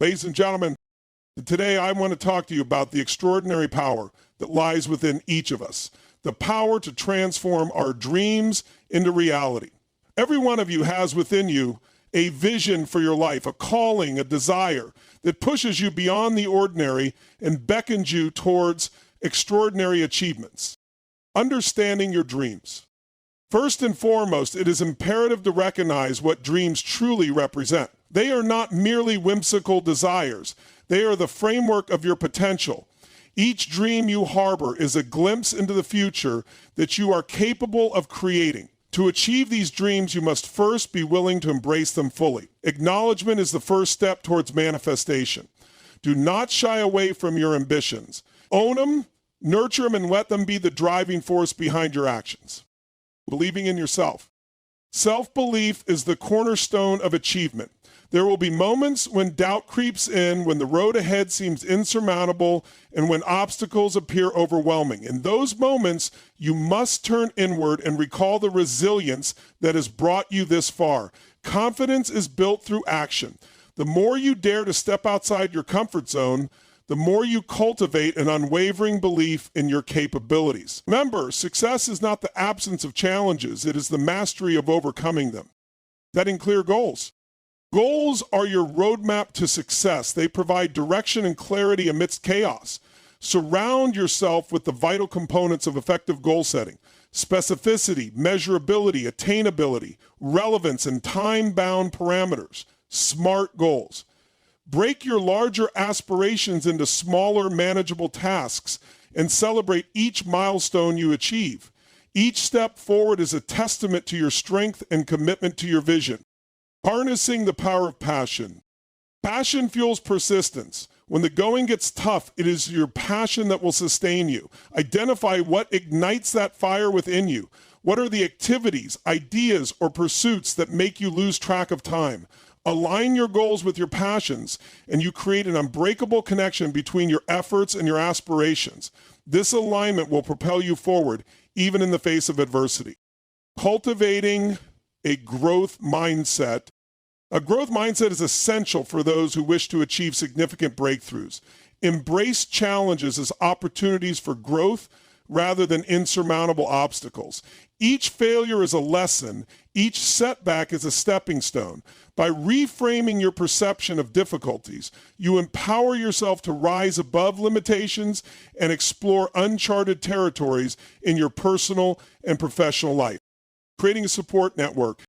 Ladies and gentlemen, today I want to talk to you about the extraordinary power that lies within each of us, the power to transform our dreams into reality. Every one of you has within you a vision for your life, a calling, a desire that pushes you beyond the ordinary and beckons you towards extraordinary achievements. Understanding your dreams. First and foremost, it is imperative to recognize what dreams truly represent. They are not merely whimsical desires. They are the framework of your potential. Each dream you harbor is a glimpse into the future that you are capable of creating. To achieve these dreams, you must first be willing to embrace them fully. Acknowledgement is the first step towards manifestation. Do not shy away from your ambitions. Own them, nurture them, and let them be the driving force behind your actions. Believing in yourself. Self-belief is the cornerstone of achievement. There will be moments when doubt creeps in, when the road ahead seems insurmountable, and when obstacles appear overwhelming. In those moments, you must turn inward and recall the resilience that has brought you this far. Confidence is built through action. The more you dare to step outside your comfort zone, the more you cultivate an unwavering belief in your capabilities. Remember, success is not the absence of challenges, it is the mastery of overcoming them. Setting clear goals. Goals are your roadmap to success. They provide direction and clarity amidst chaos. Surround yourself with the vital components of effective goal setting: specificity, measurability, attainability, relevance, and time-bound parameters. SMART goals. Break your larger aspirations into smaller, manageable tasks and celebrate each milestone you achieve. Each step forward is a testament to your strength and commitment to your vision. Harnessing the power of passion. Passion fuels persistence. When the going gets tough, it is your passion that will sustain you. Identify what ignites that fire within you. What are the activities, ideas, or pursuits that make you lose track of time? Align your goals with your passions, and you create an unbreakable connection between your efforts and your aspirations. This alignment will propel you forward, even in the face of adversity. Cultivating a growth mindset. A growth mindset is essential for those who wish to achieve significant breakthroughs. Embrace challenges as opportunities for growth rather than insurmountable obstacles. Each failure is a lesson. Each setback is a stepping stone. By reframing your perception of difficulties, you empower yourself to rise above limitations and explore uncharted territories in your personal and professional life. Creating a support network.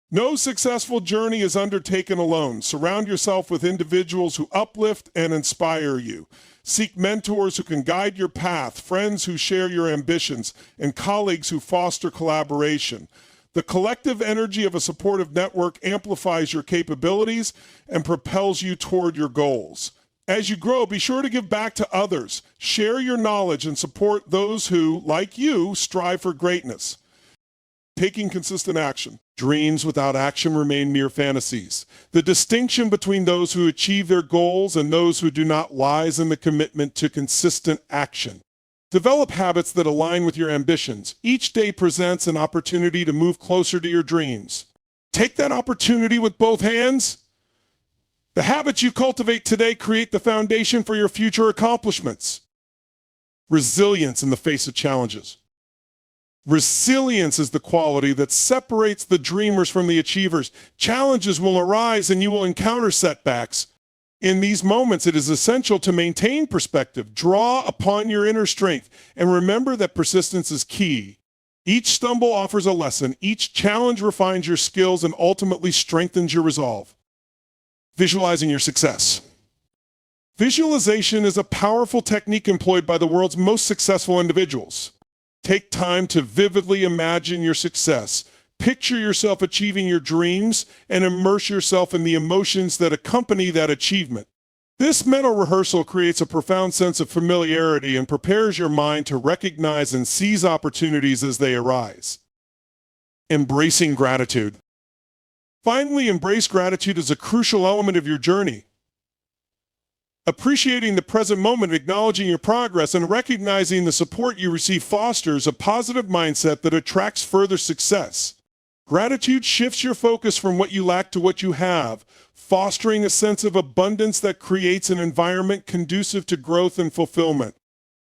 No successful journey is undertaken alone. Surround yourself with individuals who uplift and inspire you. Seek mentors who can guide your path, friends who share your ambitions, and colleagues who foster collaboration. The collective energy of a supportive network amplifies your capabilities and propels you toward your goals. As you grow, be sure to give back to others. Share your knowledge and support those who, like you, strive for greatness. Taking consistent action. Dreams without action remain mere fantasies. The distinction between those who achieve their goals and those who do not lies in the commitment to consistent action. Develop habits that align with your ambitions. Each day presents an opportunity to move closer to your dreams. Take that opportunity with both hands. The habits you cultivate today create the foundation for your future accomplishments. Resilience in the face of challenges. Resilience is the quality that separates the dreamers from the achievers. Challenges will arise and you will encounter setbacks. In these moments, it is essential to maintain perspective, draw upon your inner strength, and remember that persistence is key. Each stumble offers a lesson, each challenge refines your skills and ultimately strengthens your resolve. Visualizing your success. Visualization is a powerful technique employed by the world's most successful individuals. Take time to vividly imagine your success. Picture yourself achieving your dreams and immerse yourself in the emotions that accompany that achievement. This mental rehearsal creates a profound sense of familiarity and prepares your mind to recognize and seize opportunities as they arise. Embracing gratitude. Finally, embrace gratitude as a crucial element of your journey. Appreciating the present moment, acknowledging your progress, and recognizing the support you receive fosters a positive mindset that attracts further success. Gratitude shifts your focus from what you lack to what you have, fostering a sense of abundance that creates an environment conducive to growth and fulfillment.